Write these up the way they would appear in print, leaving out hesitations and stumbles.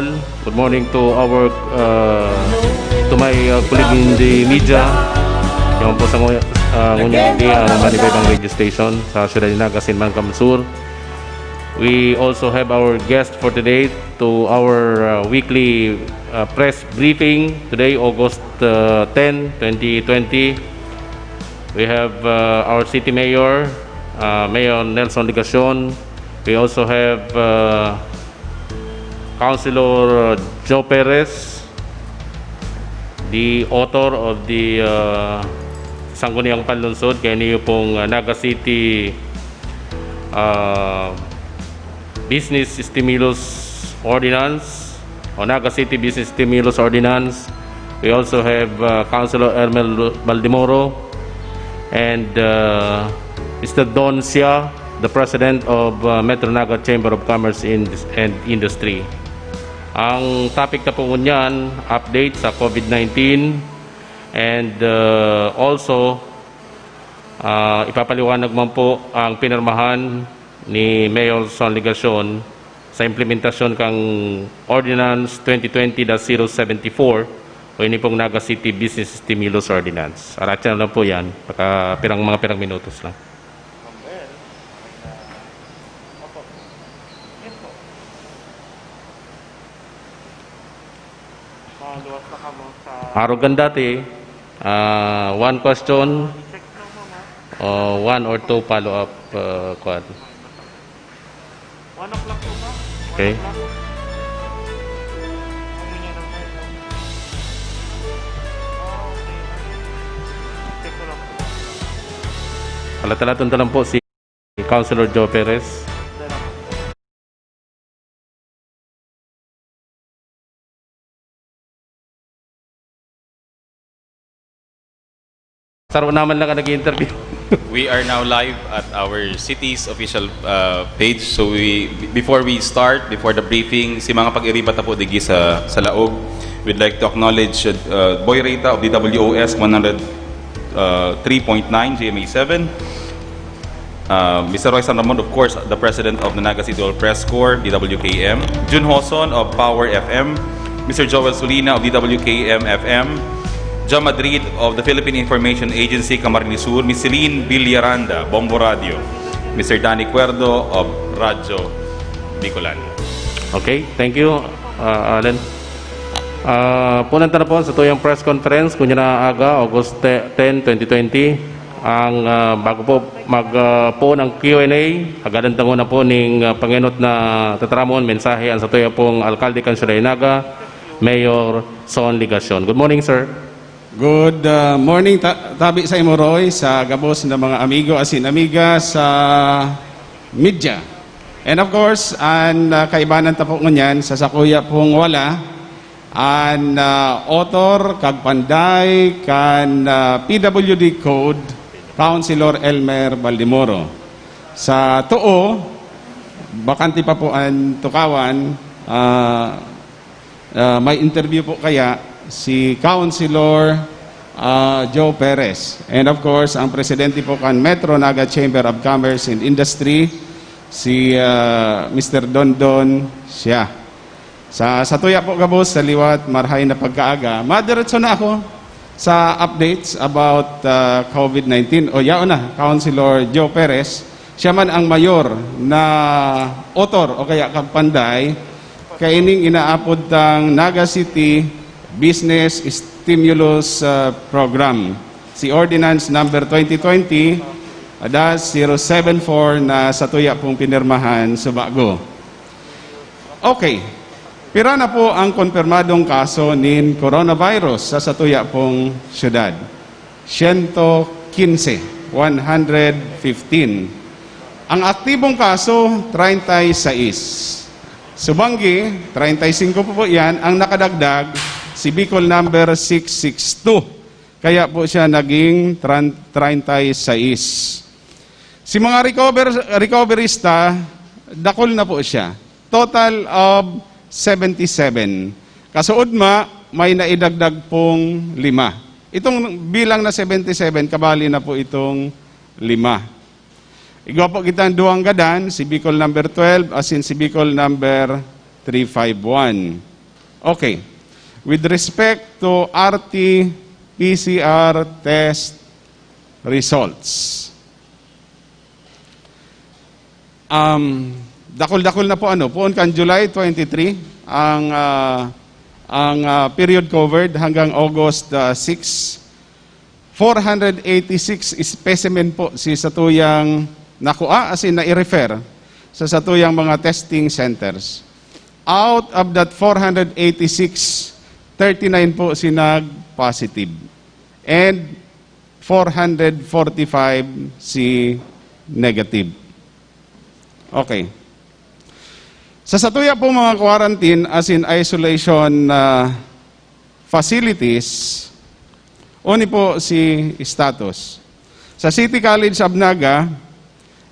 all. Good morning to our to my colleague in the media. Yung po sa ngunyang hindi ang Manibaybang radio station sa Ciudad de Naga, Sinman Sur. We also have our guest for today to our weekly press briefing today, August 10, 2020. We have our city mayor, Mayor Nelson Ligacion. We also have Councilor Joe Perez, the author of the Sangguniang Panlunsod, kaya niyo pong Naga City Business Stimulus Ordinance o Naga City Business Stimulus Ordinance. We also have Councilor Ermel Baldimoro and Mr. Don Sia, the President of Metro Naga Chamber of Commerce and Industry. Ang topic na po niyan, update sa COVID-19 and also ipapaliwanag man po ang pinirmahan ni Mayor Son Ligacion sa implementasyon kang Ordinance 2020-074 o ini pong Naga City Business Stimulus Ordinance. Aratyan lang po yan, mga pirang minutos lang. Arogan dati, one question, one or two follow-up quad. 1 o'clock po ba? Okay. Palatalaton lang po si Councilor Joe Perez. Saro naman lang nag-interview. We are now live at our city's official page. So before we start, before the briefing, si mga pag-iribat na po digi sa laog, we'd like to acknowledge Boy Rita of DWOS 103.9 GMA7. Mr. Roy San Ramon, of course, the President of the Naga City Hall Press Corps, DWKM. Jun Hoson of Power FM. Mr. Joel Solina of DWKM FM. John Madrid of the Philippine Information Agency, Camarines Sur. Ms. Celine Villaranda, Bombo Radio. Mr. Danny Cuerdo of Radyo Bicolan. Okay, thank you, Alan. Punanta na po sa tuyang press conference kunya na aga, August 10, 2020. Ang bago po po ng Q&A, agadan tango na po ning panginot na tatramon mensahe ang sa tuyang pong alkalde kan Ciudad de Naga, Mayor Son Ligacion. Good morning, sir. Good morning, tabi sa imo Roy, sa gabos ng mga amigo asin amiga sa media. And of course, ang kaibanan ta po ngunyan, sa sakuya pong wala, ang author, kag panday, kan PWD Code, Councilor Elmer Baldimoro. Sa tuo, bakanti pa po ang tukawan, may interview po kaya, si Councilor Joe Perez. And of course, ang presidente po kan Metro Naga Chamber of Commerce and Industry, si Mr. Dondon siya. Sa tuya po gabos, sa liwat, marhay na pagkaaga. Madiretso na ako sa updates about COVID-19. O yao na, Councilor Joe Perez, siya man ang mayor na author o kaya kapanday, kaining inaapod ng Naga City Business Stimulus Program. Si Ordinance number 2020-074 na sa tuya pong pinirmahan sa bago. Okay. Pira na po ang konfirmadong kaso nin coronavirus sa tuya pong syudad. 115. Ang aktibong kaso, 36. Subanggi, 35 po yan. Ang nakadagdag, si Bicol number 662. Kaya po siya naging 36. Si mga recoverista, dakol na po siya. Total of 77. Kasuod may naidagdag pong 5. Itong bilang na 77, kabali na po itong 5. Igaw po kita ang duwang gadan, si Bicol number 12, asin si Bicol number 351. Okay. With respect to RT-PCR test results. Dakol-dakol na po puon kan July 23 ang period covered hanggang August 6. 486 specimen po si satuyang nakuha as in na-refer sa satuyang mga testing centers. Out of that 486, 39 po sinag-positive. And 445 si negative. Okay. Sa satuya po mga quarantine as in isolation facilities, uni po si status. Sa City College Abnaga,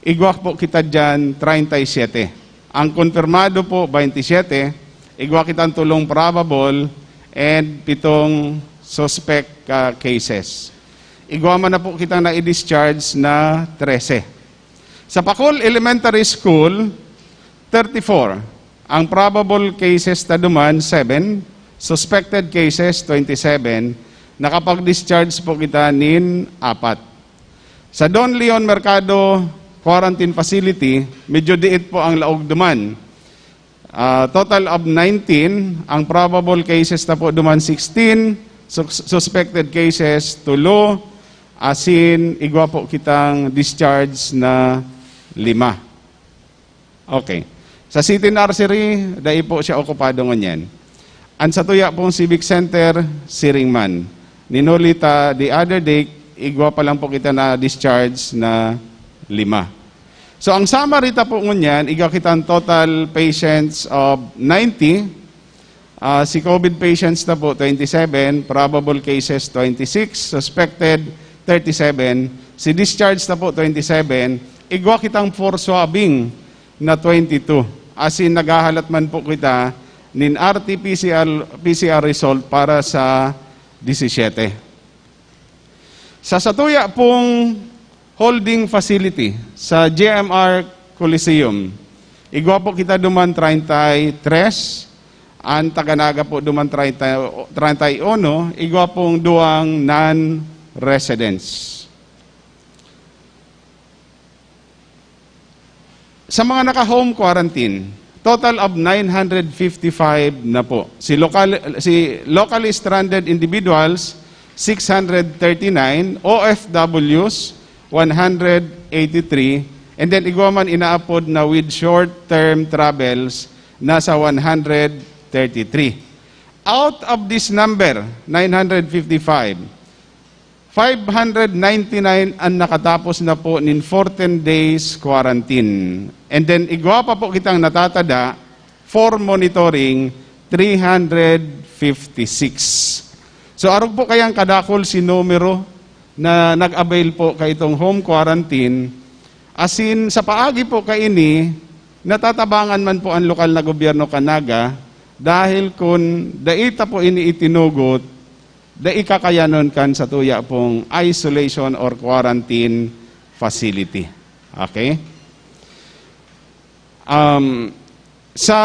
igwak po kita dyan 37. Ang konfirmado po 27, igwak kitang tulong probable and 7 suspect cases. Igwa man na po kitang na-discharge na 13. Sa Pacol Elementary School, 34. Ang probable cases na duman, 7. Suspected cases, 27. Nakapag-discharge po kita nin 4. Sa Don Leon Mercado Quarantine Facility, medyo diit po ang laog duman. Total of 19. Ang probable cases na po duman, 16. Suspected cases, 2. Asin, igwa po kitang discharge na 5. Okay. Sa City Nursery, dahil po siya okupado ngunyan. Ang sa tuya pong Civic Center, Siringman. Ninulita the other day, igwa pa lang po kita na discharge na 5. So ang Samarita po ngunyan, igwa kitang total patients of 90. Si COVID patients na po, 27. Probable cases, 26. Suspected, 37. Si discharge na po, 27. Igwa kitang for swabbing na 22. As in, naghahalat man po kita nin RT-PCR result para sa 17. Sa satuya pong holding facility sa GMR Coliseum, igwa po kita duman 33. Ang Taganaga po duman 31. Igwa pong 2 non-residents. Sa mga naka-home quarantine, total of 955 na po. Si locally stranded individuals, 639, OFWs, 183, and then igwaman inaapod na with short-term travels, nasa 133. Out of this number, 955, 599 ang nakatapos na po nin 14 days quarantine. And then, igwa pa po kitang natatada for monitoring, 356. So, arog po kayang kadakol si numero na nag-avail po kay itong home quarantine. As in, sa paagi po kaini, natatabangan man po ang lokal na gobyerno Kanaga dahil kung daita po ini itinugot, da ikakayanon kan sa tuya pong isolation or quarantine facility. Okay? Sa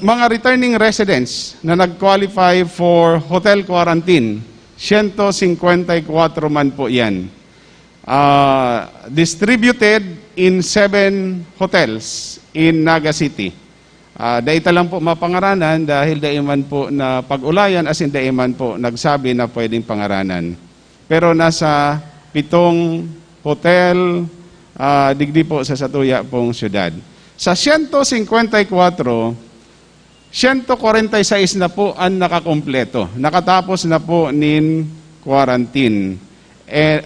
mga returning residents na nag-qualify for hotel quarantine, 154 man po yan. Distributed in 7 hotels in Naga City. Daita lang po mapangaranan dahil daiman po na pag-ulayan as in daiman po nagsabi na pwedeng pangaranan. Pero nasa 7 hotel, digdi po sa satuya pong syudad. Sa 154, 146 na po ang nakakompleto. Nakatapos na po nin quarantine.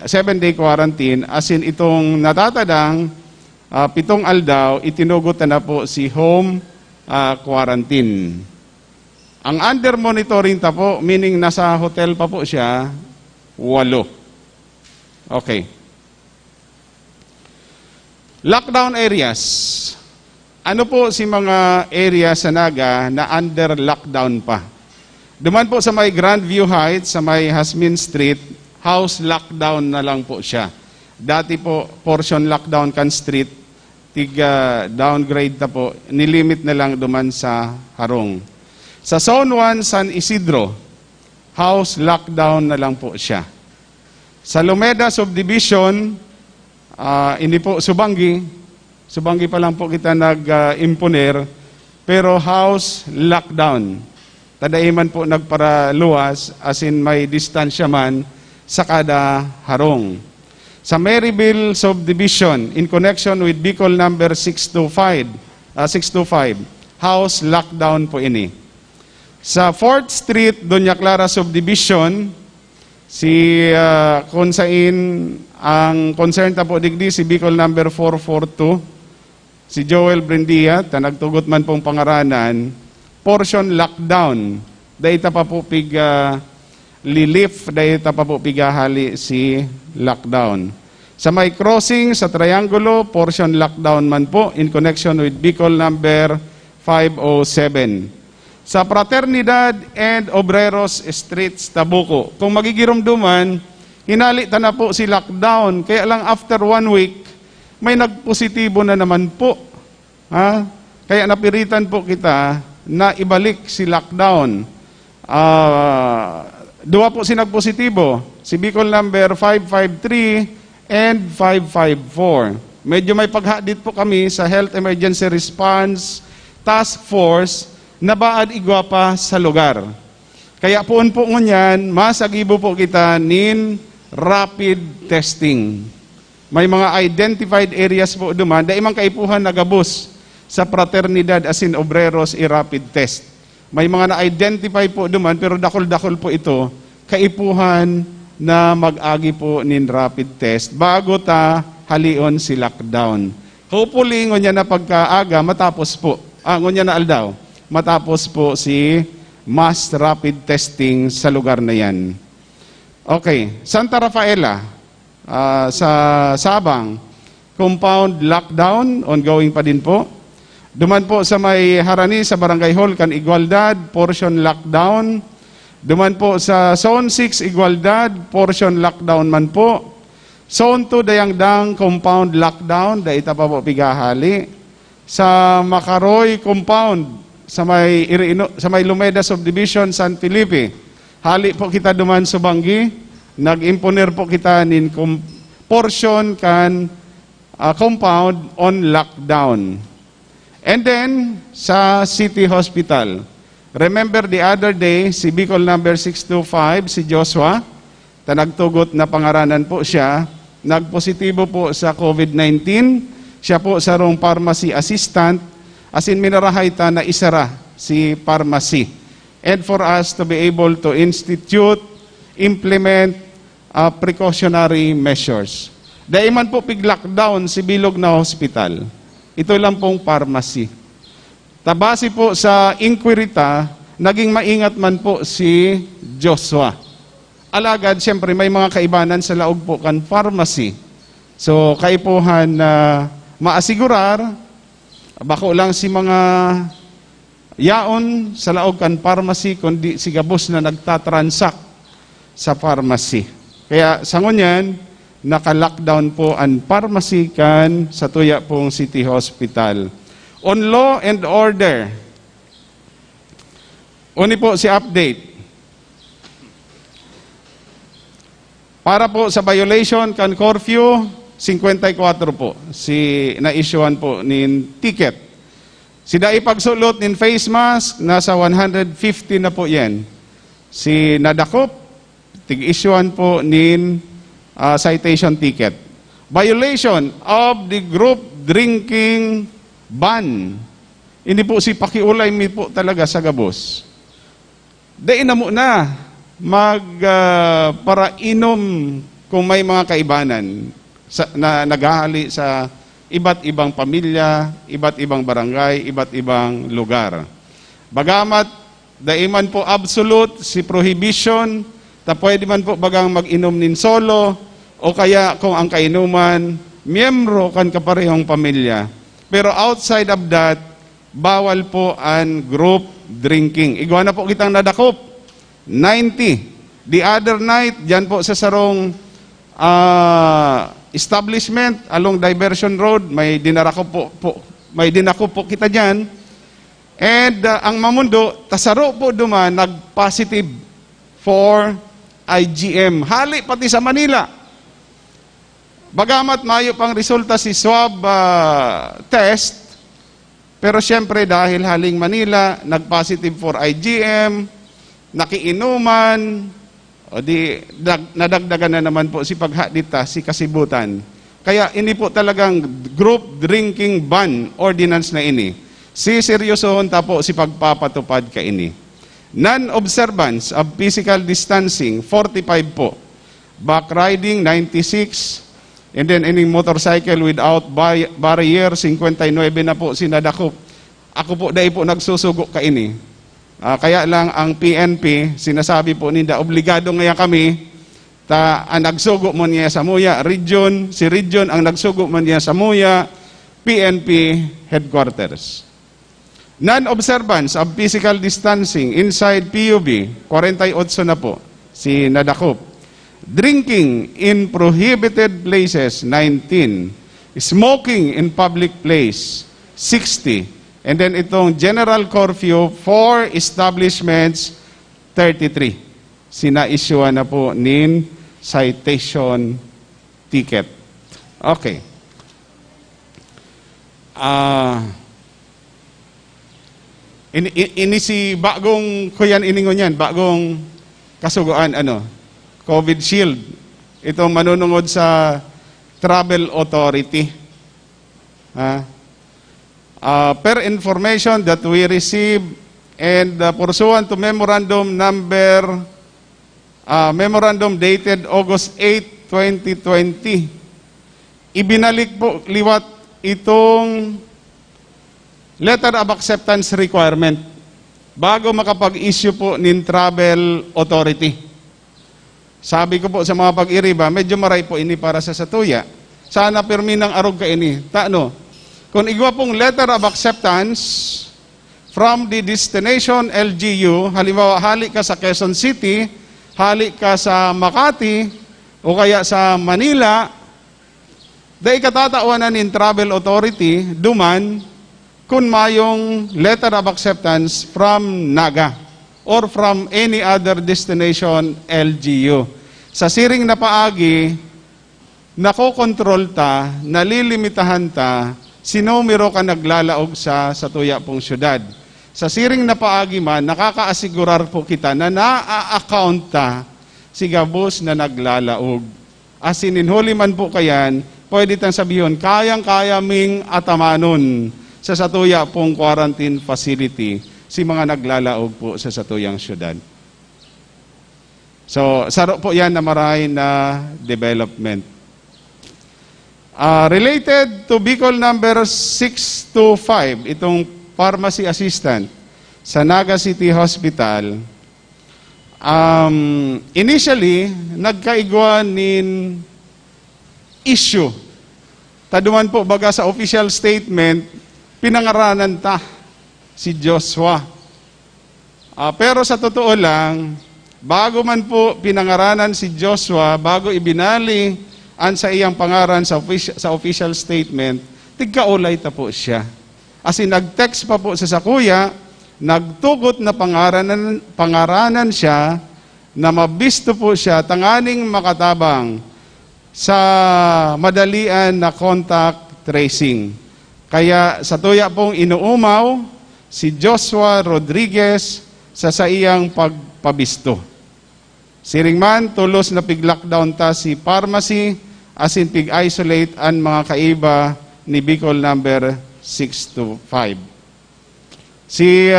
7-day quarantine, as in itong natatadang 7 aldaw, itinugot na po si home quarantine. Ang under monitoring ta po, meaning nasa hotel pa po siya, 8. Okay. Lockdown areas. Ano po si mga area sa Naga na under lockdown pa? Duman po sa may Grandview Heights, sa may Hasmin Street, house lockdown na lang po siya. Dati po, portion lockdown kan street, downgrade na po, nilimit na lang duman sa Harong. Sa Zone 1, San Isidro, house lockdown na lang po siya. Sa Lumeda Subdivision, hindi po Subangi pa lang po kita nag-imponer, pero house lockdown. Tadaiman po nagparaluwas, as in may distansya man sa kada harong. Sa Maryville Subdivision, in connection with Bicol number 625, house lockdown po ini. Sa 4th Street, Doña Clara Subdivision, kung saan ang concern ta po digdi si Bicol number 442, si Joel Brendia, nagtugot man pong pangaranan, portion lockdown. Dahil pa po lilift, dahil pa po hali si lockdown. Sa may crossing, sa Triangulo, portion lockdown man po in connection with Bicol number 507. Sa Fraternidad and Obreros Streets, Tabuco, kung magigirumduman, hinalita na po si lockdown. Kaya lang after 1 week, may nagpositibo na naman po. Kaya napiritan po kita na ibalik si lockdown. Dua po si nagpositibo, si Bicol number 553 and 554. Medyo may paghadit po kami sa Health Emergency Response Task Force na baad igwa pa sa lugar. Kaya poon po ngunyan, masagibo po kita nin rapid testing. May mga identified areas po duman, dahil mang kaipuhan nagabos sa Fraternidad as in Obreros i-rapid test. May mga na-identify po duman, pero dakol-dakol po ito, kaipuhan na mag-agi po nin rapid test bago ta halion si lockdown. Hopefully, ngunya na pagkaaga, matapos po, ngunya na aldaw, matapos po si mass rapid testing sa lugar na yan. Okay, Santa Rafaela, sa Sabang, compound lockdown, ongoing pa din po. Duman po sa may Harani, sa Barangay Hall, kan Igualdad, portion lockdown. Duman po sa Zone 6, Igualdad, portion lockdown man po. Zone 2, Dayangdang, compound lockdown, daita pa po pigahali. Sa Makaroy compound, sa may Lumeda Subdivision, San Felipe, hali po kita duman Subangi, nag-imponer po kita nin portion kan compound on lockdown. And then, sa City Hospital, remember the other day, si Bicol number 625, si Joshua, nagtugot na pangaranan po siya, nagpositibo po sa COVID-19, siya po sa rong pharmacy assistant, as in minarahay ta na isara si pharmacy. And for us to be able to implement precautionary measures. Dahil man po pig-lockdown si Bilog na hospital, ito lang pong pharmacy. Tabasi po sa inquiry ta, naging maingat man po si Joshua. Alagad, siyempre may mga kaibanan sa laog po kan pharmacy. So, kaipuhan na maasigurar, bako lang si mga yaon sa laog kan pharmacy, kundi si gabos na nagtatransact sa pharmacy. Kaya sa ngunyan, naka-lockdown po ang pharmacy kan sa tuya pong City Hospital. On law and order, uni po si update. Para po sa violation kan curfew, 54 po si na-issuean po nin ticket. Si dai pagsulot nin face mask, nasa 150 na po yan. Si nadakop, tig-issuean po nin citation ticket. Violation of the group drinking ban. Hindi po si pakiulay mi po talaga sa gabos. Dahil na mo na para inom kung may mga kaibanan na naghahali sa iba't ibang pamilya, iba't ibang barangay, iba't ibang lugar. Bagamat daiman po absolute si prohibition, ta pwede man po bagang mag-inom nin solo, o kaya kung ang kainuman, miyembro kan kaparehong pamilya. Pero outside of that, bawal po ang group drinking. Igwa na po kitang nadakop. 90. The other night, dyan po sa sarong establishment along Diversion Road, may dinakop po kita dyan. And ang mamundo, tasaro po duman, nag-positive for IgM. Hali pati sa Manila. Bagamat mayo pang resulta si swab test, pero siyempre dahil haling Manila, nag-positive for IgM, nakiinuman, o di nadagdagan na naman po si paghadita, si kasibutan. Kaya ini po talagang group drinking ban ordinance na ini. Si seryosohon tapo si pagpapatupad ka ini. Non-observance of physical distancing, 45 po. Backriding, 96. And then any motorcycle without barrier, 59 na po sinadakop. Ako po dahil po nagsusugo ka ini. Kaya lang ang PNP, sinasabi po ninda, obligado ngayon kami, ang nagsugo mo niya sa Muya, si Region ang nagsugo mo niya sa Muya, PNP Headquarters. Non-observance of physical distancing inside PUB, 48 na po, si Nadakop. Drinking in prohibited places, 19. Smoking in public place, 60. And then itong general curfew for establishments, 33. Sina-issuean na po nin citation ticket. Okay. Ini si bagong kuyan iningon yan, bagong kasuguan, COVID Shield. Itong manunungod sa Travel Authority. Per information that we receive and pursuant to memorandum dated August 8, 2020, ibinalik po liwat itong letter of acceptance requirement bago makapag-issue po ng Travel Authority. Sabi ko po sa mga pag-iriba, medyo maray po ini para sa satuya. Sana pirmi ng arog ka ini. Kung igwa pong letter of acceptance from the destination LGU, halimbawa hali ka sa Quezon City, hali ka sa Makati, o kaya sa Manila, dahil katatawanan in Travel Authority, duman, kung mayong letter of acceptance from NAGA or from any other destination LGU. Sa siring na paagi, nakokontrol ta, nalilimitahan ta, sinumero ka naglalaog sa tuya pong syudad. Sa siring na paagi man, nakakaasigurar po kita na naa-account ta si gabos na naglalaog. As ininhuli man po kayan, pwede tang sabihin, kayang-kaya ming atamanon sa satuya pong quarantine facility si mga naglalaog po sa satuyang syudad. So, saro po yan na maray na development. Related to Bicol number 625, itong pharmacy assistant sa Naga City Hospital, initially, nagkaigwa nin issue. Taduman po baga sa official statement, pinangaranan ta si Joshua. Pero sa totoo lang, bago man po pinangaranan si Joshua, bago ibinali ang sa iyang pangaran sa official statement, tigkaulay ta po siya. As in, nag-text pa po sa sakuya, nagtugot na pangaranan siya, na mabisto po siya, tanganing makatabang sa madalian na contact tracing. Kaya sa tuya pong inuumaw, si Joshua Rodriguez sa iyang pagpabisto. Siring man, tulos na pig-lockdown ta si pharmacy, as in pig-isolate ang mga kaiba ni Bicol number 625. Si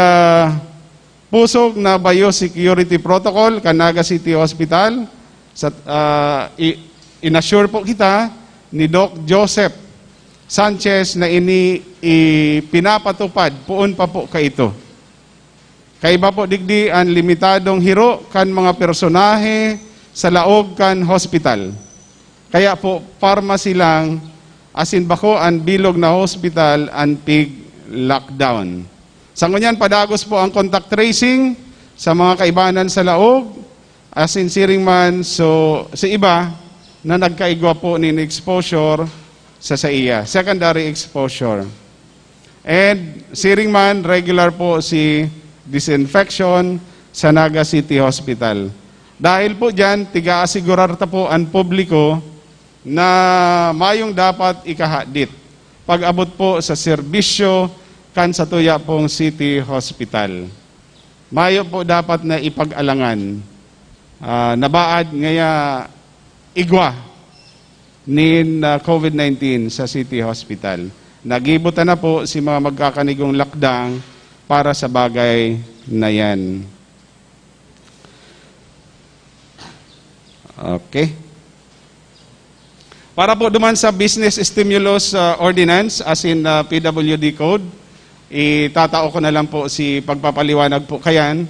pusog na biosecurity protocol, Naga City Hospital, inassure po kita ni Doc Joseph Sanchez na pinapatupad, puon pa po ka ito. Kaiba po digdi ang limitadong hiro kan mga personahe sa laog kan hospital. Kaya po pharmacy lang, asin bako ang bilog na hospital ang pig lockdown. Sa ngunyan, padagos po ang contact tracing sa mga kaibanan sa laog, asin siring man, so sa iba na nagkaigwa po ni exposure sa iya. Secondary exposure. And siring man, regular po si disinfection sa Naga City Hospital. Dahil po dyan, tiga-asigurar ta po ang publiko na mayong dapat ikahadit. Pag-abot po sa serbisyo kan sa tuya pong City Hospital. Mayo po dapat na ipag-alangan. Nabaad ngaya igwa nin COVID-19 sa City Hospital. Nagibutan na po si mga magkakanigong lakdang para sa bagay na yan. Okay. Para po duman sa Business Stimulus Ordinance, as in PWD Code, itatao ko na lang po si pagpapaliwanag po kayan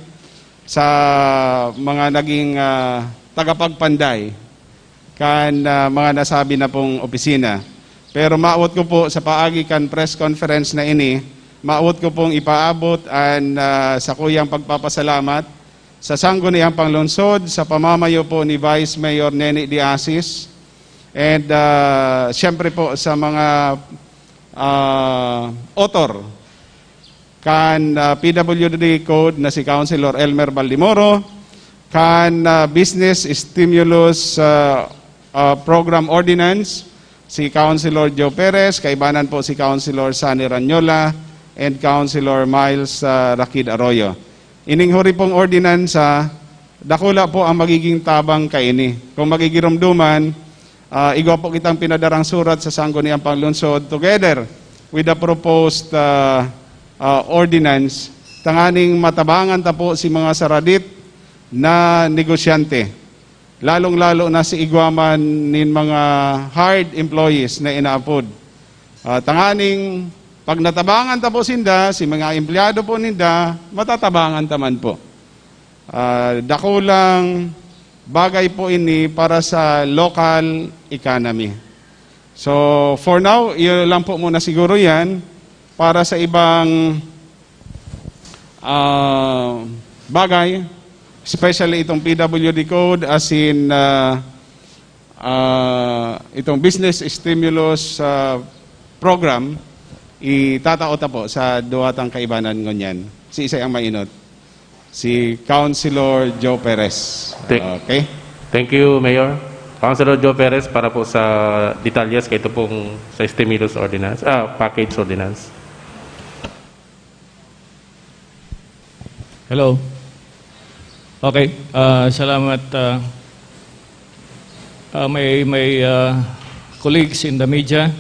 sa mga naging tagapagpanday kan mga nasabi na pong opisina. Pero maawot ko po sa paagi kan press conference na ini, maawot ko pong ipaabot ang sa kuyang pagpapasalamat sa sangguniang panglungsod, sa pamamayo po ni Vice Mayor Neni D. Asis, and siyempre po sa mga author kan PWD Code na si Councilor Elmer Baldimoro, kan Business Stimulus Program Ordinance, si Councilor Joe Perez, kaibanan po si Councilor Sani Ranyola, and Councilor Miles Rakid Arroyo. Ininghuri pong ordinansa, dakula po ang magiging tabang kaini. Kung magigirumduman, igwa po kitang pinadarang surat sa sangguniang panglungsod together with the proposed ordinance, tanganing matabangan ta po si mga saradit na negosyante. Lalong-lalo na si igwaman nin mga hard employees na inaapod. Tanganing pag natabangan ta po sinda, si mga empleyado po ninda, matatabangan taman po. Dakulang bagay po ini para sa local economy. So, for now, yun lang po muna siguro yan. Para sa ibang bagay, especially itong PWD Code, as in itong Business Stimulus Program, itatao ta po sa duwatang kaibanan ngunyan. Si isa ang mainot. Si Councilor Joe Perez. Okay? Thank you, Mayor. Councilor Joe Perez para po sa detalyes kay ito pong sa stimulus ordinance, package ordinance. Hello. Okay, salamat. May colleagues in the media.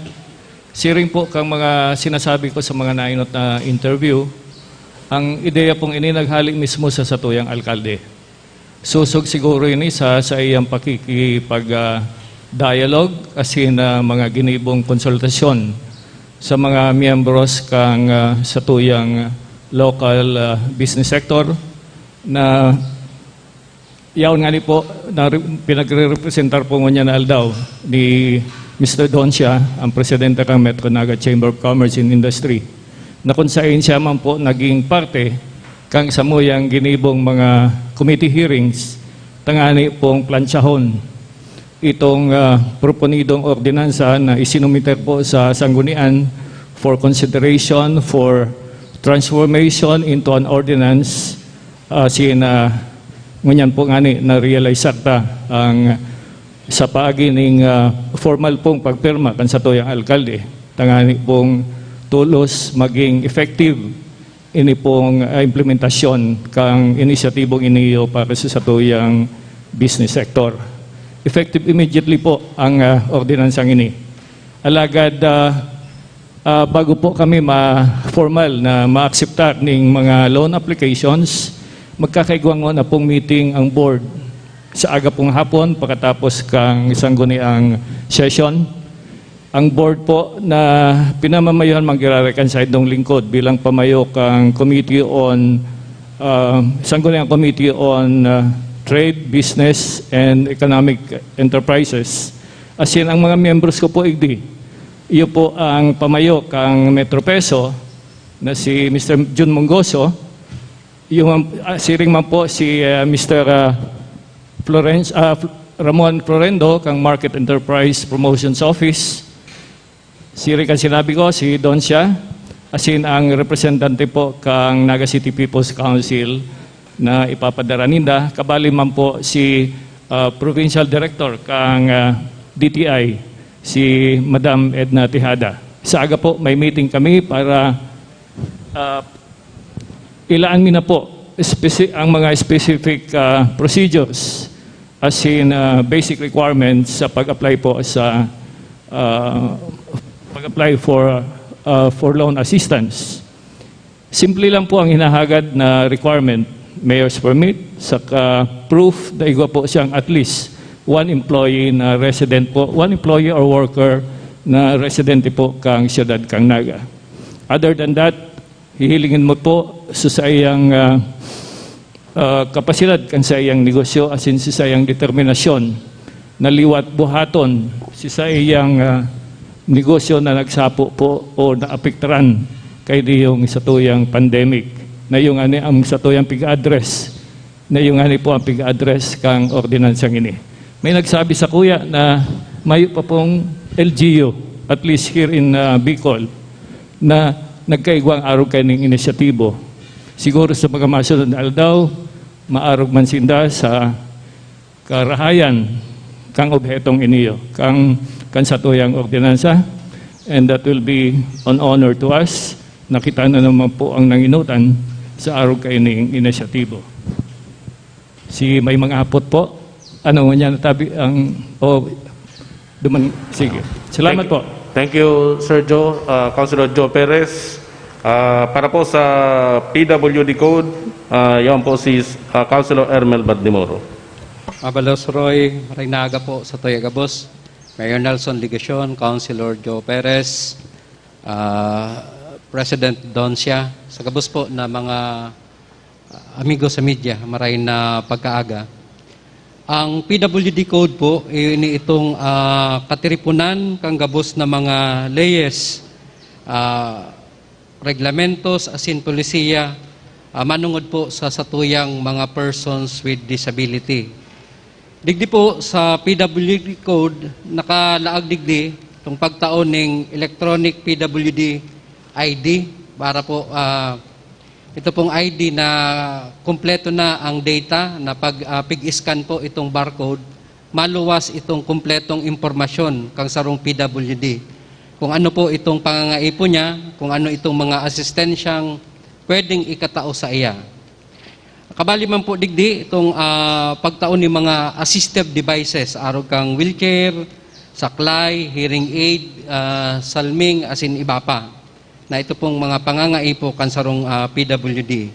Siring po kang mga sinasabi ko sa mga nainot na interview, ang ideya pong ini naghalik mismo sa satuyang alkalde. Susog siguro ini sa iyang pakikipag-dialogue asin mga ginibong konsultasyon sa mga miyembros kang satuyang local business sector na yaon nga ni po na pinagre-representar po niya na aldaw ni Mr. Doncia, ang presidente ng Metro Naga Chamber of Commerce and Industry, na kung saan siya man po naging parte kang samuyang ginibong mga committee hearings, tangani pong plansyahon itong proponidong ordinansa na isinumiter po sa sanggunian for consideration for transformation into an ordinance ngunyan po ngani na-realize sakta ang sa paagi ning formal pong pagpirma kan sa tuyang alkalde, tangani pong tulos maging effective ini pong implementasyon kang inisyatibong iniyo para sa tuyang business sector. Effective immediately po ang ordinansang ini. Alagad bago po kami formal na ma-acceptar ning mga loan applications, magkakaigwangon na pong meeting ang board sa aga pong hapon pagkatapos kang isang guniang session. Ang board po na pinamamayuhan manggirarekan sa idong lingkod bilang pamayok ang committee on isang guniang committee on trade, business, and economic enterprises. Asin ang mga members ko po igdi. Iyo po ang pamayok ang Metro Peso na si Mr. Jun Mongoso. Yung siring man po si Mr. Ramon Florendo kang Market Enterprise Promotions Office. Siring kan sinabi ko si Doncia asin ang representante po kang Naga City People's Council na ipapadara ninda. Kabali man po si Provincial Director kang DTI, si Madam Edna Tejada. Sa aga po may meeting kami para ilaan na po ang mga specific procedures as in basic requirements sa pag-apply po sa pag-apply for loan assistance. Simple lang po ang hinahagad na requirement, mayor's permit, saka proof na igwa po siyang at least one employee na resident po, one employee or worker na residente po kang siyudad kang Naga. Other than that, hihilingin mo po sa iyang kapasidad kan sa iyang negosyo asin sa iyang determinasyon na liwat buhaton sa iyang negosyo na nagsapo po o naapektaran kay yung sa tuyang pandemic na yung ani ang sa tuyang pig-address na yung ani po ang pig-address kang ordinansang ini. May nagsabi sa kuya na may pa pong LGU at least here in Bicol na nagkaigwang araw kay ning inisyatibo. Siguro sa mga masunod na aldaw, maarog man sinda sa karahayan kang obhetong iniyo, kang sa tuyang ordinansa, and that will be an honor to us. Nakita na naman po ang nanginutan sa araw kay ning inisyatibo. Si may mga hapot po, ano nga niya natabi ang, sige. Salamat po. Thank you, Sir Joe, Councilor Joe Perez. Para po sa PWD Code, yan po si Councilor Ermel Badimoro. Mabalos Roy, Reynaga po sa Toyagabos, Mayor Nelson Ligacion, Councilor Joe Perez, President Doncia, sa gabos po na mga amigo sa media, maray na pagkaaga. Ang PWD Code po, ini itong katiripunan kang gabos na mga leyes, reglamentos, asin polisiya, manungod po sa satuyang mga persons with disability. Digdi po sa PWD Code, nakalaag digdi itong pagtaon ng electronic PWD ID para po ito pong ID na kumpleto na ang data na pag pig-scan po itong barcode, maluwas itong kumpletong impormasyon kang sarong PWD. Kung ano po itong pangangaipo niya, kung ano itong mga asistensyang pwedeng ikatao sa iya. Kabali man po digdi itong pagtaon ni mga assistive devices, araw kang wheelchair, saklay, hearing aid, salming, asin iba pa. Na ito pong mga pangangaipo kansarong PWD.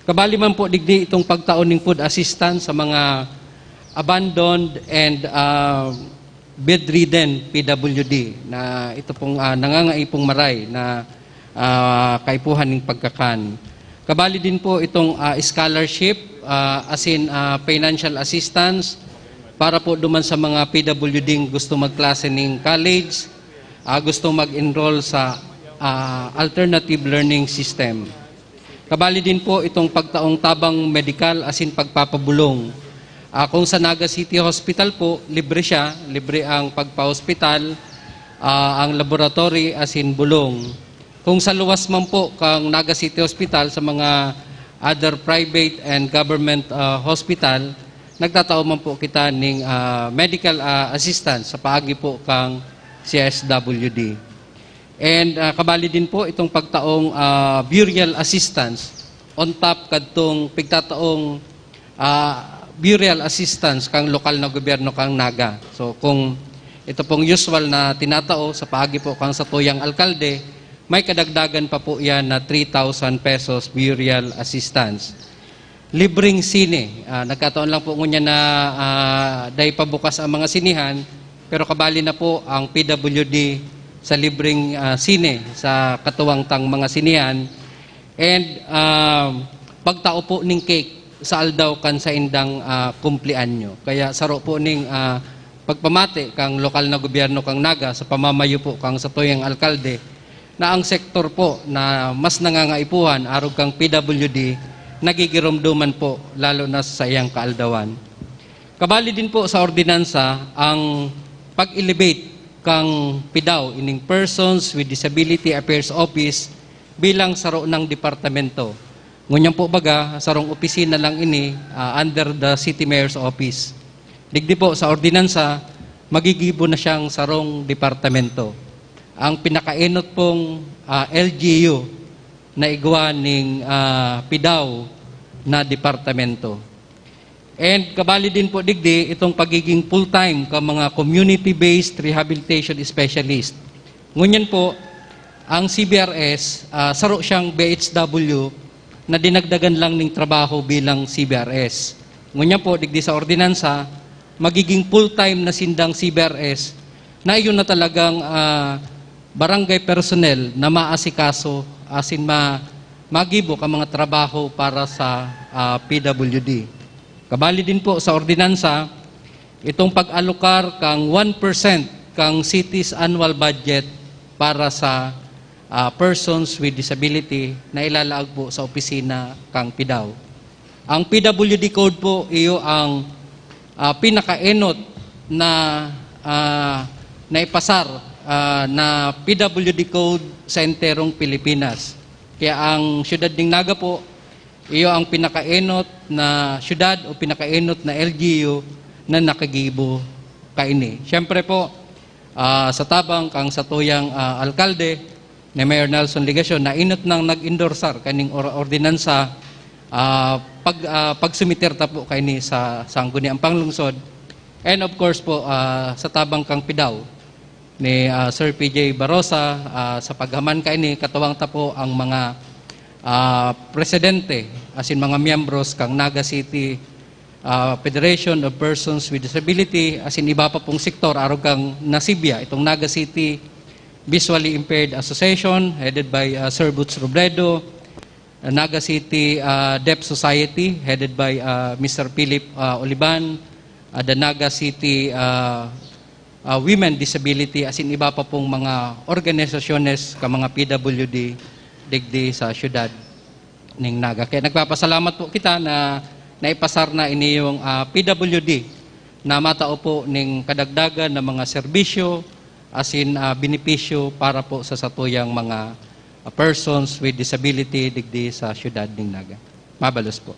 Kabali man po digdi itong pagtaon ng food assistance sa mga abandoned and bedridden PWD na ito pong nangangaipong maray na kaipuhan ng pagkakan. Kabali din po itong scholarship asin financial assistance para po duman sa mga PWD gusto magklase ng college, gusto mag-enroll sa alternative learning system. Kabali din po itong pagtaong tabang medical asin pagpapabulong. Kung sa Naga City Hospital po, libre siya, libre ang pagpa-hospital, ang laboratory asin bulong. Kung sa luwas man po kang Naga City Hospital sa mga other private and government hospital, nagtatao man po kita ng medical assistance sa paagi po kang CSWD. And kabali din po itong pagtaong burial assistance on top kadtong pigtataong burial assistance kang lokal na gobyerno kang Naga. So kung ito pong usual na tinatao sa paagi po kang sa tuyang alkalde, may kadagdagan pa po yan na 3,000 pesos burial assistance. Libreng sine. Nagkataon lang po ngunya na dahil pabukas ang mga sinihan, pero kabali na po ang PWD sa libreng sine sa katuwang tang mga sinihan. And pagtao po ng cake sa aldaw kan sa indang kumplianyo. Kaya saro po ning pagpamati kang lokal na gobyerno kang Naga sa pamamayo po kang sa tuyang alkalde na ang sektor po na mas nangangaipuhan arog kang PWD nagigiromduman po lalo na sa iyang kaaldawan. Kabali din po sa ordinansa ang pag-elevate kang PIDAW, ining Persons with Disability Affairs Office, bilang saro ng departamento. Ngunyan po baga, sarong opisina lang ini under the City Mayor's Office. Digdi po sa ordinansa, magigibo na siyang sarong departamento. Ang pinakainot pong LGU na igawa ng PIDAW na departamento. And kabali din po digdi itong pagiging full-time ka mga community-based rehabilitation specialist. Ngunyan po, ang CBRS, saro siyang BHW na dinagdagan lang ng trabaho bilang CBRS. Ngunyan po, digdi sa ordinansa, magiging full-time na sindang CBRS na iyon na talagang barangay personnel na maasikaso asin magibo ka mga trabaho para sa PWD. Kabali din po sa ordinansa, itong pag-alokar kang 1% kang city's annual budget para sa persons with disability na ilalaag po sa opisina kang PIDAW. Ang PWD code po, iyo ang pinakaenot na naipasar na PWD code sa enterong Pilipinas. Kaya ang siyudad ng Naga po, iyo ang pinakaenot na siyudad o pinakaenot na LGU na nakagibo kaini. Siyempre po, sa tabang kang satuyang alkalde, ni Mayor Nelson Ligasyon, na inot nang nag-endorsar kaning ordinansa pag sumiterta po kaini sa sangguniang panglungsod. And of course po, sa tabang kang PIDAW ni Sir PJ Barosa, sa paghaman kaini, katuwang tapo ang mga presidente, asin mga miyembros kang Naga City Federation of Persons with Disability, asin iba pa pong sektor, araw kang Nasibya, itong Naga City Visually Impaired Association, headed by Sir Boots Robredo, Naga City Deaf Society, headed by Mr. Philip Oliban, the Naga City Women Disability, as in iba pa pong mga organisasyones ka mga PWD digdi sa syudad ng Naga. Kaya nagpapasalamat po kita na naipasar na ini yung PWD na matao po ng kadagdagan ng mga serbisyo as in benepisyo para po sa satuyang mga persons with disability digdi sa syudad ng Naga. Mabalos po.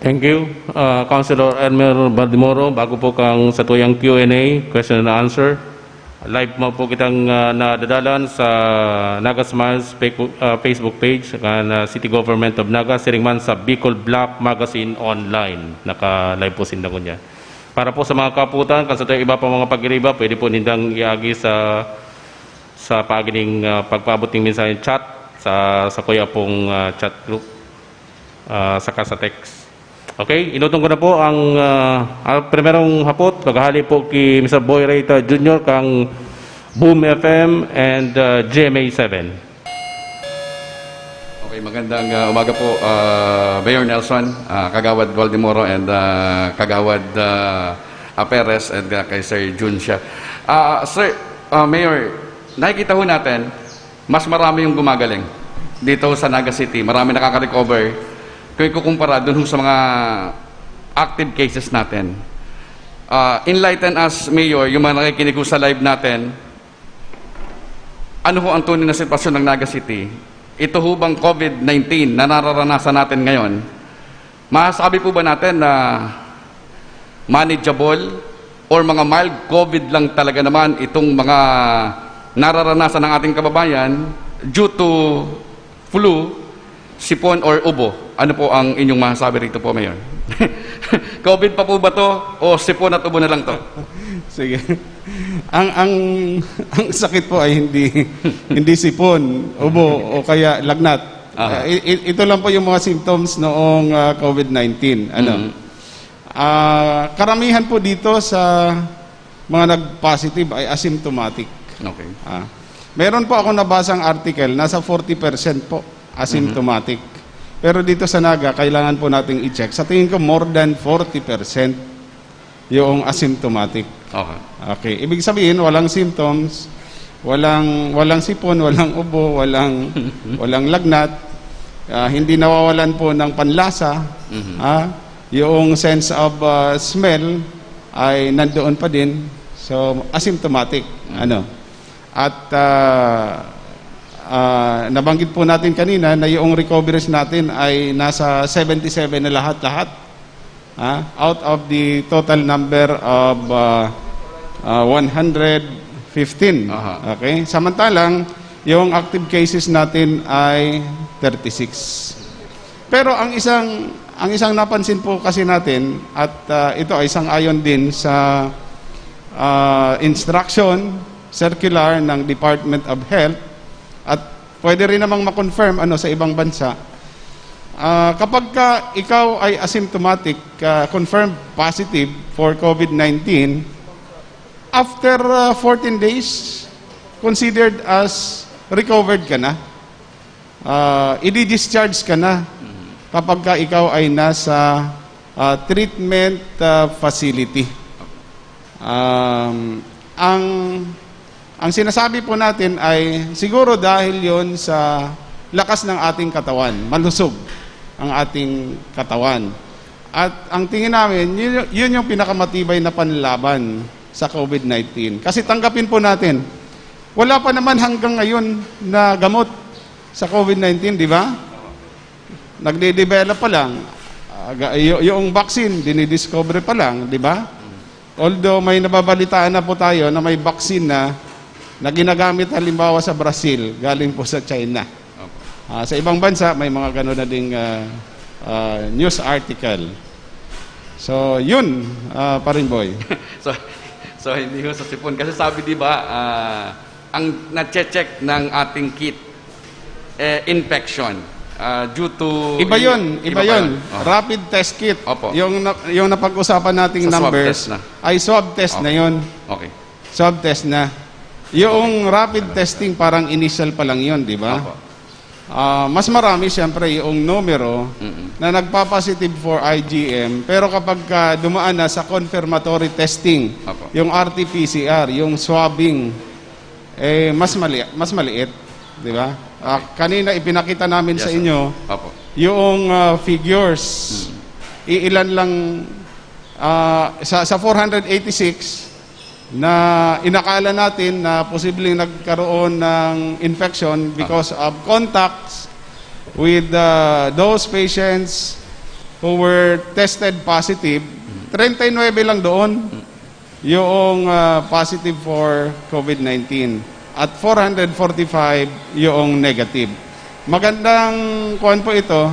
Thank you, Councilor Elmer Baldimoro. Bago po kang satuyang Q&A, question and answer, live mo po kitang nadadalan sa Naga Smiles Facebook page kan City Government of Naga, siringman sa Bicol Black Magazine Online. Naka-live po sinda ko niya. Para po sa mga kaputan, kasi tayo iba pa mga pag-iriba, pwede po nindang iagi sa pagining pagpaabot ng mensahe chat sa kuya pong chat group saka sa text. Okay, inutong ko na po ang primerong hapot, paghali po kay Mr. Boy Reyta Jr. kang Boom FM and GMA 7. Okay, magandang umaga po, Mayor Nelson, Kagawad Baldimoro, and Kagawad Perez, and kay Sir Jun siya. Sir, Mayor, nakikita ho natin, mas marami yung gumagaling dito sa Naga City. Marami nakaka-recover. Kung ikukumpara dun sa mga active cases natin. Enlighten us, Mayor, yung mga nakikinig sa live natin, ano ho ang tunay na sitwasyon ng Naga City? Ito ho bang COVID-19 na nararanasan natin ngayon, masasabi po ba natin na manageable or mga mild COVID lang talaga naman itong mga nararanasan ng ating kababayan due to flu, sipon or ubo? Ano po ang inyong masasabi rito po, Mayor? COVID pa po ba to o sipon at ubo na lang to? Sige. Ang sakit po ay hindi sipon, ubo o kaya lagnat. Ito lang po yung mga symptoms noong COVID-19. Karamihan po dito sa mga nag-positive ay asymptomatic. Okay. Meron po ako nabasang article, nasa 40% po asymptomatic. Pero dito sa Naga, kailangan po nating i-check. Sa tingin ko, more than 40% yung asymptomatic. Okay. Okay. Ibig sabihin, walang symptoms, walang sipon, walang ubo, walang lagnat, hindi nawawalan po ng panlasa, yung sense of smell ay nandoon pa din. So, asymptomatic. At nabanggit po natin kanina na yung recoveries natin ay nasa 77 na lahat-lahat. Out of the total number of 115. Okay? Samantalang, yung active cases natin ay 36. Pero ang isang napansin po kasi natin, at ito ay isang-ayon din sa instruction circular ng Department of Health, at pwede rin namang ma-confirm sa ibang bansa, kapag ikaw ay asymptomatic, confirmed positive for COVID-19, after 14 days, considered as recovered ka na. I-discharge ka na kapag ikaw ay nasa treatment facility. Ang sinasabi po natin ay siguro dahil yon sa lakas ng ating katawan, malusog ang ating katawan. At ang tingin namin, yun yung pinakamatibay na panlaban sa COVID-19. Kasi tanggapin po natin, wala pa naman hanggang ngayon na gamot sa COVID-19, di ba? Nagde-develop pa lang. Yung vaccine, dinidiscover pa lang, di ba? Although may nababalitaan na po tayo na may vaccine na ginagamit halimbawa sa Brazil, galing po sa China. Sa ibang bansa, may mga gano'n na ding news article. So, yun, Parinboy. So hindi ho sa sipon. Kasi sabi di ba, ang na-check ng ating kit, infection. Due to... Iba yun. Rapid test kit. Opo. Yung napag-usapan nating Sa swab numbers, test na. ay swab test na yun. Okay. Swab test na. Yung rapid testing, parang initial pa lang yun, di ba? Opo. Mas marami, siyempre, yung numero na nagpa-positive for IgM, pero kapag dumaan na sa confirmatory testing, Opo. yung RT-PCR, yung swabbing, mas maliit, di ba? Kanina ipinakita namin Yes, sa sir. inyo Opo. yung figures. Iilan lang sa 486 na inakala natin na posibleng nagkaroon ng infection because of contacts with those patients who were tested positive. 39 lang doon yung positive for COVID-19 at 445 yung negative. Magandang kuwan po ito,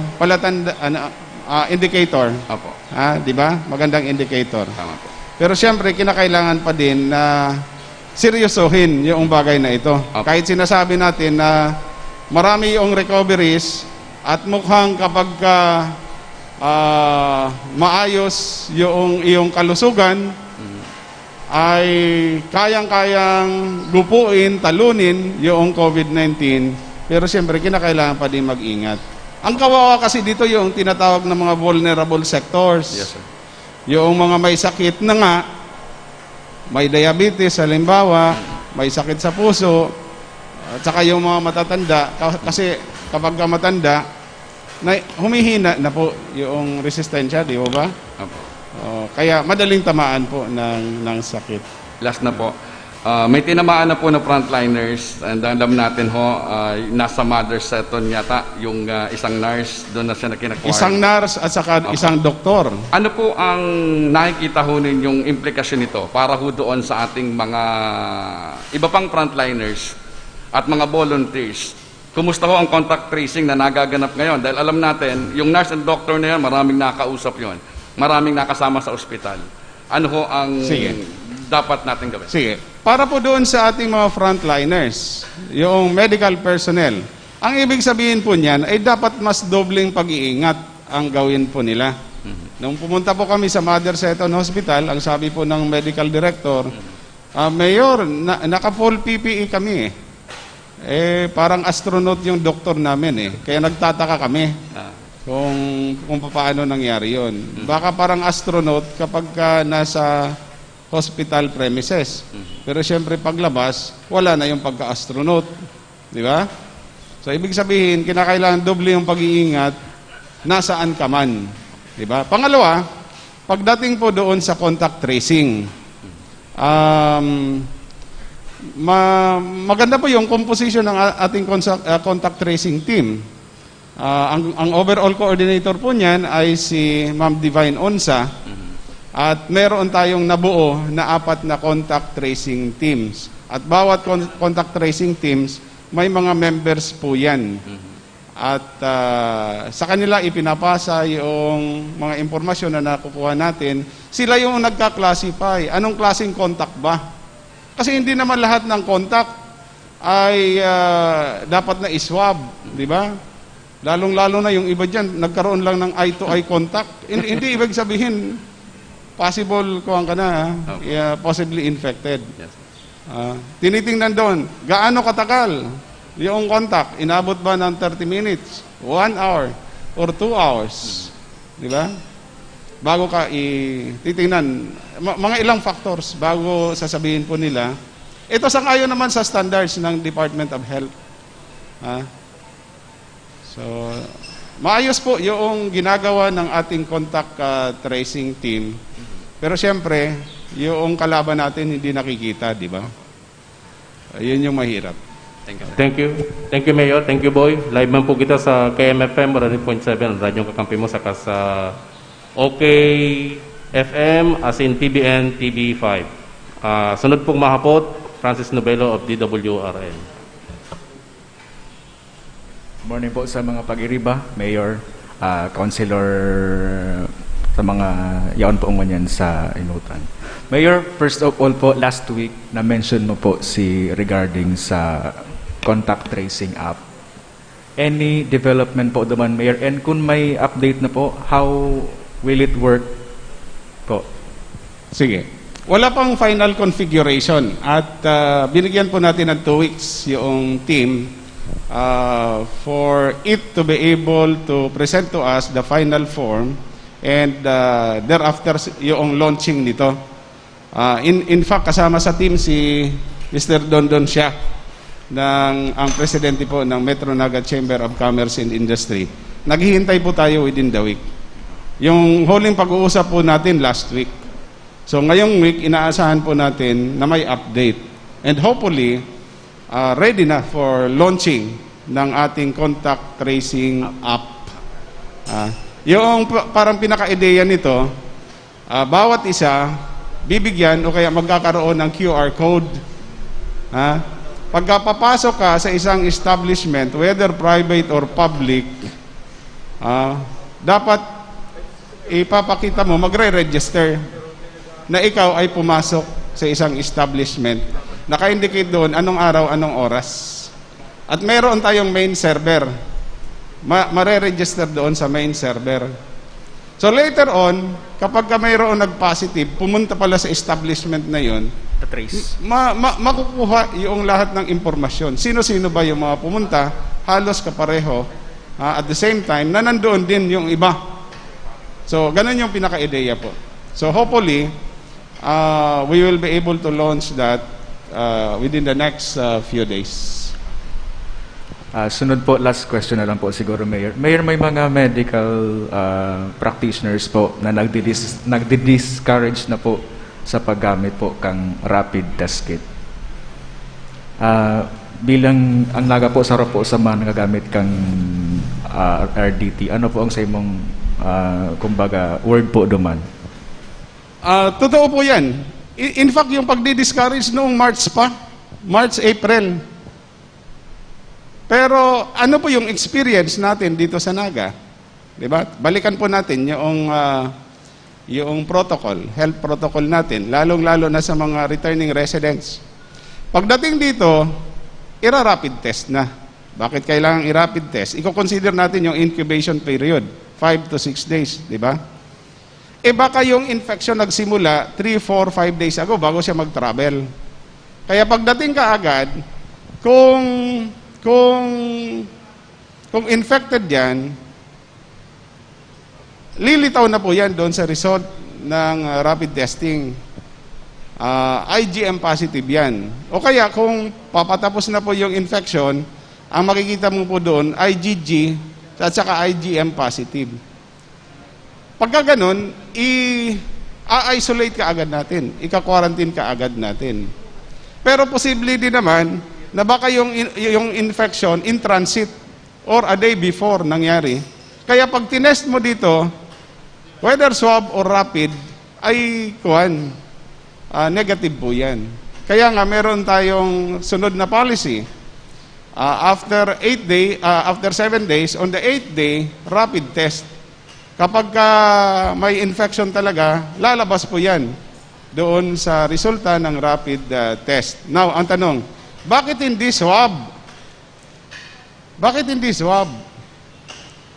indicator. Opo. Di ba? Magandang indicator. Tama po. Pero siyempre, kinakailangan pa din na seryosohin yung bagay na ito. Kahit sinasabi natin na marami yung recoveries at mukhang kapag maayos yung iyong kalusugan, ay kayang-kayang gupuin, talunin yung COVID-19. Pero siyempre, kinakailangan pa din mag-ingat. Ang kawawa kasi dito yung tinatawag ng mga vulnerable sectors. Yes, sir. Yung mga may sakit na nga, may diabetes, halimbawa, may sakit sa puso, at saka yung mga matatanda, kasi kapag matanda, humihina na po yung resistensya, di ba? Opo. Kaya madaling tamaan po ng sakit. Last na po. May tinamaan na po na frontliners, and alam natin ho, nasa mother seton yata yung isang nurse, doon na siya nakinakuha. Isang nurse at saka isang doktor. Ano po ang nakikita ho ninyong implikasyon nito para ho doon sa ating mga iba pang frontliners at mga volunteers? Kumusta ho ang contact tracing na nagaganap ngayon? Dahil alam natin, yung nurse and doctor na yan, maraming nakausap yon, maraming nakasama sa ospital. Ano ho ang dapat natin gawin? Sige. Para po doon sa ating mga frontliners, yung medical personnel, ang ibig sabihin po niyan ay dapat mas dobleng pag-iingat ang gawin po nila. Nung pumunta po kami sa Mother Seton Hospital, ang sabi po ng medical director, Mayor, naka-full PPE kami parang astronaut yung doktor namin Kaya nagtataka kami kung paano nangyari yon. Baka parang astronaut kapag nasa hospital premises. Pero siyempre paglabas, wala na yung pagka-astronaut. Di ba? So ibig sabihin, kinakailangan doble yung pag-iingat nasaan ka man. Di ba? Pangalawa, pagdating po doon sa contact tracing, maganda po yung composition ng ating contact tracing team. Ang overall coordinator po niyan ay si Ma'am Divine Onsa. At meron tayong nabuo na 4 na contact tracing teams. At bawat contact tracing teams, may mga members po yan. At sa kanila ipinapasa yung mga impormasyon na nakukuha natin. Sila yung nagka-classify. Anong klaseng contact ba? Kasi hindi naman lahat ng contact ay dapat na iswab, di ba? Lalong-lalo na yung iba dyan, nagkaroon lang ng eye-to-eye contact. Hindi ibig sabihin, possible kuhaan ka na, possibly infected. Yes. Tinitingnan doon, gaano katagal yung contact? Inabot ba ng 30 minutes, 1 hour, or 2 hours? Di ba? Bago ka titingnan, mga ilang factors bago sasabihin po nila. Ito sang-ayon naman sa standards ng Department of Health. So, maayos po yung ginagawa ng ating contact tracing team. Pero siyempre, yung kalaban natin hindi nakikita, di ba? Yun yung mahirap. Thank you. Thank you, Mayor. Thank you, Boy. Live man po kita sa KMFM 100.7, radyong kakampi mo, saka sa OK FM, as in TBN, TV5. Sunod pong mahapot, Francis Novelo of DWRN. Morning po sa mga pag-iriba, Mayor, Councilor, sa mga yaon po nganyan sa inutan. Mayor, first of all po, last week, na-mention mo po regarding sa contact tracing app. Any development po naman, Mayor? And kung may update na po, how will it work po? Sige. Wala pang final configuration at binigyan po natin ng 2 weeks yung team for it to be able to present to us the final form and thereafter yung launching nito. In fact, kasama sa team si Mr. Dondon Siak, ang presidente po ng Metro Naga Chamber of Commerce and Industry. Naghihintay po tayo within the week. Yung huling pag-uusap po natin last week. So ngayong week, inaasahan po natin na may update. And hopefully, ready na for launching ng ating contact tracing app. Yung parang pinaka-ideya nito, bawat isa, bibigyan o kaya magkakaroon ng QR code. Pagka papasok ka sa isang establishment, whether private or public, dapat ipapakita mo, magre-register na ikaw ay pumasok sa isang establishment. Naka-indicate doon anong araw, anong oras. At meron tayong main server. Mare-register doon sa main server. So later on, kapag mayroon nag-positive, pumunta pala sa establishment na yon, Trace. makukuha yung lahat ng impormasyon. Sino-sino ba yung mga pumunta, halos kapareho, at the same time, na nandoon din yung iba. So, ganun yung pinaka-ideya po. So, hopefully, we will be able to launch that within the next few days. Sunod po, last question na lang po siguro, Mayor. Mayor, may mga medical practitioners po na nagdi-discourage na po sa paggamit po kang rapid test kit. Bilang ang naga po sa mga nagagamit kang RDT, ano po ang sa imong kumbaga word po duman? Totoo po yan. In fact, yung pagdi-discourage noong March, April. Pero ano po yung experience natin dito sa Naga? Diba? Balikan po natin yung protocol, health protocol natin, lalong-lalo na sa mga returning residents. Pagdating dito, ira-rapid test na. Bakit kailangan i-rapid test? Iko-consider natin yung incubation period, 5 to 6 days, di ba? Baka yung infection nagsimula 3, 4, 5 days ago bago siya mag-travel. Kaya pagdating ka agad, kung infected yan, lilitaw na po yan doon sa result ng rapid testing. IgM positive yan. O kaya kung papatapos na po yung infection, ang makikita mo po doon, IgG at saka IgM positive. Pagka ganun, i-isolate ka agad natin. Ika-quarantine ka agad natin. Pero posible din naman na baka yung infection in transit or a day before nangyari. Kaya pag tinest mo dito, whether swab or rapid, ay negative po yan. Kaya nga meron tayong sunod na policy. After 7 days, on the 8th day, rapid test. Kapag may infection talaga, lalabas po yan doon sa resulta ng rapid test. Now, ang tanong, bakit hindi swab? Bakit hindi swab?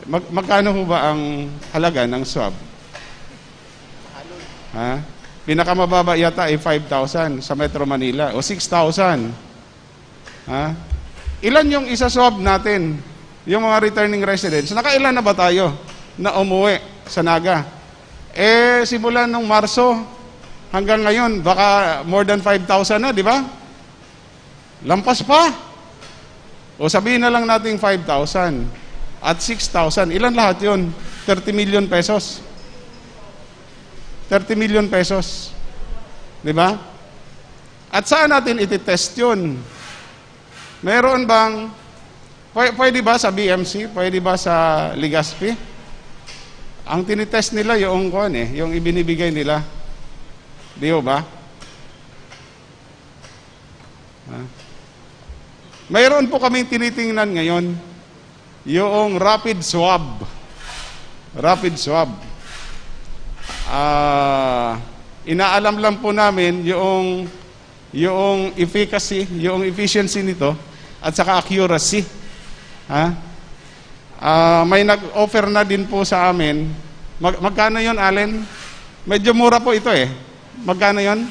Magkano ho ba ang halaga ng swab? Ha? Pinakamababa yata ay 5,000 sa Metro Manila o 6,000. Ha? Ilan yung isa-swab natin? Yung mga returning residents. Nakailan na ba tayo na umuwi sa Naga? Simula nung Marso hanggang ngayon, baka more than 5,000 na, di ba? Lampas pa. O sabihin na lang natin 5,000 at 6,000. Ilan lahat yun? 30 million pesos. 30 million pesos. Di ba? At saan natin ititest yun? Meron bang, pwede ba sa BMC? Pwede ba sa Legazpi? Ang tinitest nila yung yung ibinibigay nila. Di ba? Mayroon po kaming tinitingnan ngayon, yung rapid swab. Rapid swab. Inaalam lang po namin yung efficacy, yung efficiency nito, at saka accuracy. May nag-offer na din po sa amin. Magkano yon, Allen? Medyo mura po ito eh. Magkano yon?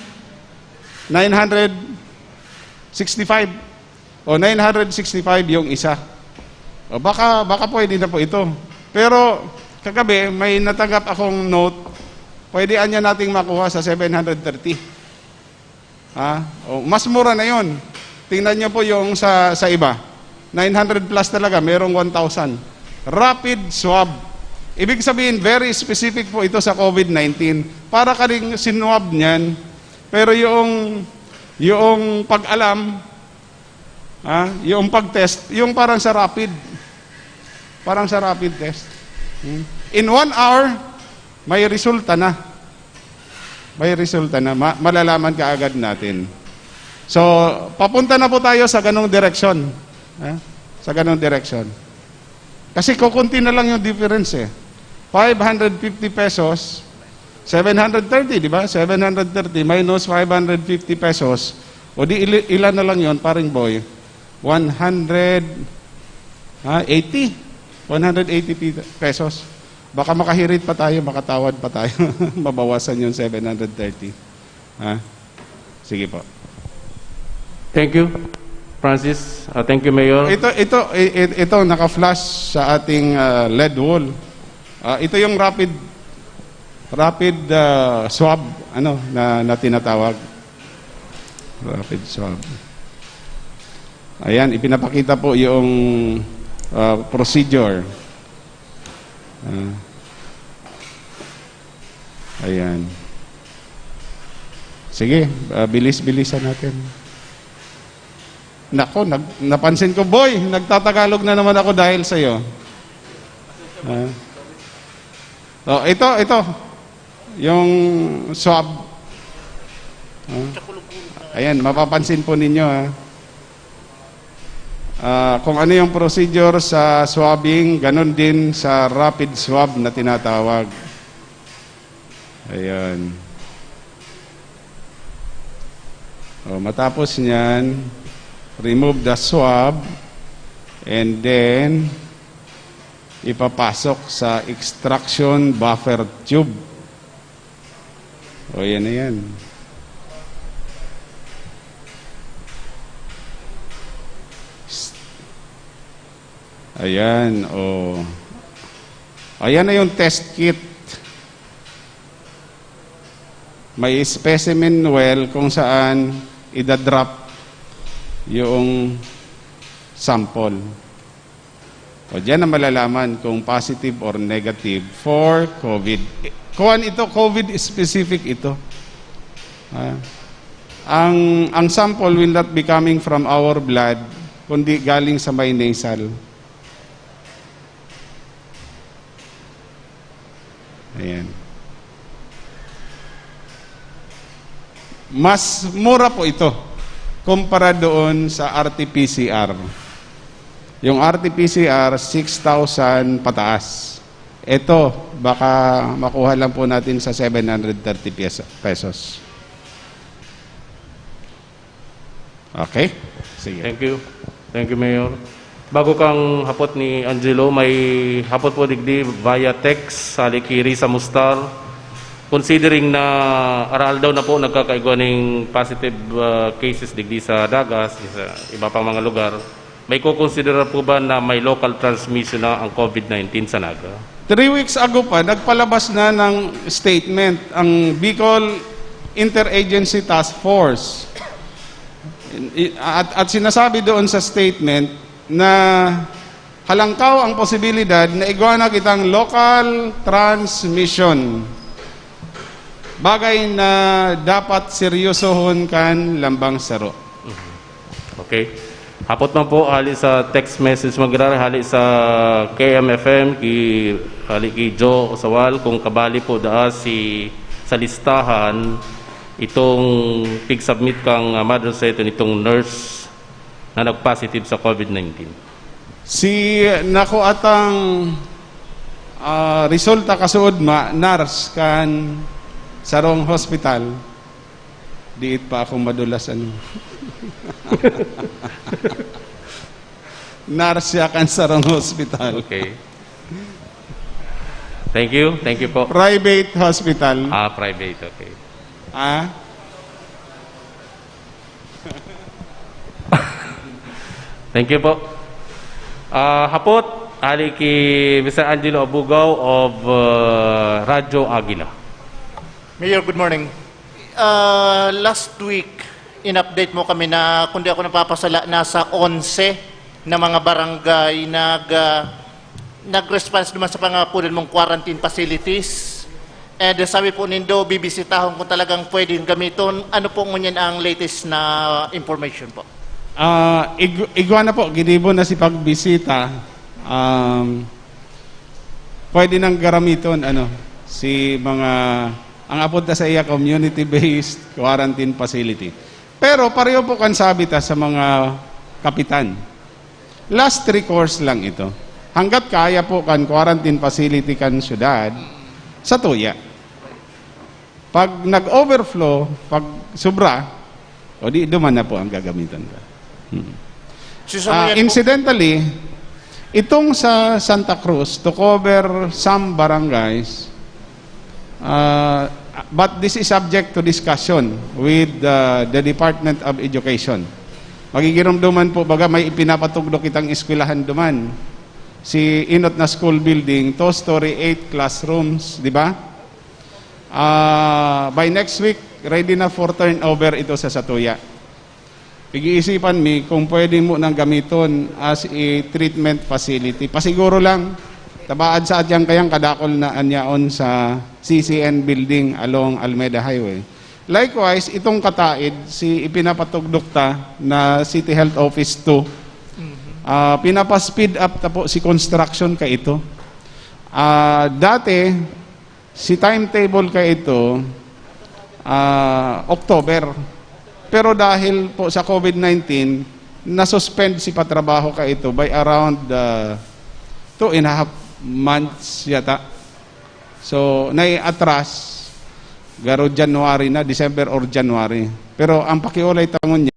965. O 965 yung isa. O baka pwede na po ito. Pero kagabi may natanggap akong note, pwedeen niya nating makuha sa 730. O mas mura na yon. Tingnan niyo po yung sa iba. 900 plus talaga, merong 1,000. Rapid swab. Ibig sabihin, very specific po ito sa COVID-19. Para ka rin sinwab niyan, pero yung pag-alam, yung pag-test, yung parang sa rapid. Parang sa rapid test. In 1 hour, may resulta na. May resulta na. Malalaman ka agad natin. So, papunta na po tayo sa ganong direksyon. Sa ganong direksyon. Kasi kukunti na lang yung difference eh. 550 pesos, 730, di ba? 730 minus 550 pesos. O di ilan na lang yon, paring boy? 180 pesos. Baka makahirit pa tayo, makatawad pa tayo. Mabawasan yung 730. Sige po. Thank you, Francis. Thank you, Mayor. Ito naka-flash sa ating LED wall. Ito yung rapid swab na tinatawag. Rapid swab. Ayan, ipinapakita po yung procedure. Ayan. Sige, bilis-bilisan natin. Nako, napansin ko, boy, nagtatagalog na naman ako dahil sa iyo. Ito. Yung swab. Ayan, mapapansin po ninyo, kung ano yung procedure sa swabbing, ganun din sa rapid swab na tinatawag. Ayan. Matapos niyan, remove the swab and then ipapasok sa extraction buffer tube. Yan na yan. Ayan, ayan na yung test kit. May specimen well kung saan idadrop yung sample. Diyan na malalaman kung positive or negative for COVID. Kuwan ito, COVID specific ito. ang sample will not be coming from our blood, kundi galing sa may nasal. Ayan. Mas mura po ito kumpara doon sa RT-PCR. Yung RT-PCR, 6,000 pataas. Ito, baka makuha lang po natin sa 730 pesos. Okay? Sige. Thank you. Thank you, Mayor. Bago kang hapot ni Angelo, may hapot po digdi via text sa Likiri sa Mustar. Considering na aral daw na po nagkakaigwa ng positive cases digdi sa Dagas, sa iba pang mga lugar, may kukonsidera po ba na may local transmission na ang COVID-19 sa Naga? 3 weeks ago pa, nagpalabas na ng statement ang Bicol Interagency Task Force. At sinasabi doon sa statement na halangkaw ang posibilidad na igwana kitang local transmission. Bagay na dapat seryosohon kan lambang saro. Okay. Hapot man po, hali sa text message magrar, hali sa KMFM, hali kay Joe Osawal, kung kabali po sa listahan, itong pig-submit kang mother sa ito nitong nurse na nag-positive sa COVID-19. Si nako atang resulta kasuod nurse kan sarong hospital, diit pa akong madulas ano. Nurse siya kan sarong hospital. Okay. Thank you. Thank you po. Private hospital. Private. Okay. Thank you po. Hapot, hali ki Mr. Angelo Abugaw of Radyo Agila. Mayor, good morning. Last week, in-update mo kami na, kundi ako napapasala, nasa 11 na mga barangay nag-response naman sa pangapunan mong quarantine facilities. And sabi po nindo, bibisitahon kung talagang pwedeng gamiton. Ano po ngunyan ang latest na information po? Igwa na po, ginibo na si pagbisita. Pwede nang garamiton, si mga, ang apod na sa iya, community-based quarantine facility. Pero pareho po kan sabi ta sa mga kapitan. Last recourse lang ito. Hanggat kaya po kan quarantine facility kan syudad, sa tuya. Pag nag-overflow, pag sobra, o di duman na po ang gagamitan ka. Incidentally, itong sa Santa Cruz, to cover some barangays, but this is subject to discussion with the Department of Education. Magigirumduman po, baga may ipinapatugdok itang eskwelahan duman. Si inot na school building, 2-story, 8 classrooms, di ba? By next week, ready na for turnover ito sa Satuya. Pag-iisipan mi kung pwede mo nang gamiton as a treatment facility. Pasiguro lang, tabaad sa adyang kayang kadakol na anyaon sa CCN building along Almeda Highway. Likewise, itong kataid, si ipinapatugdok ta na City Health Office 2, pinapa-speed up ta po si construction ka ito. Dati, si timetable ka ito, October. Pero dahil po sa COVID-19, nasuspend si patrabaho ka ito by around 2.5 months yata. So, nai-atras, garo January na, December or January. Pero ang pakiulay tangon niya,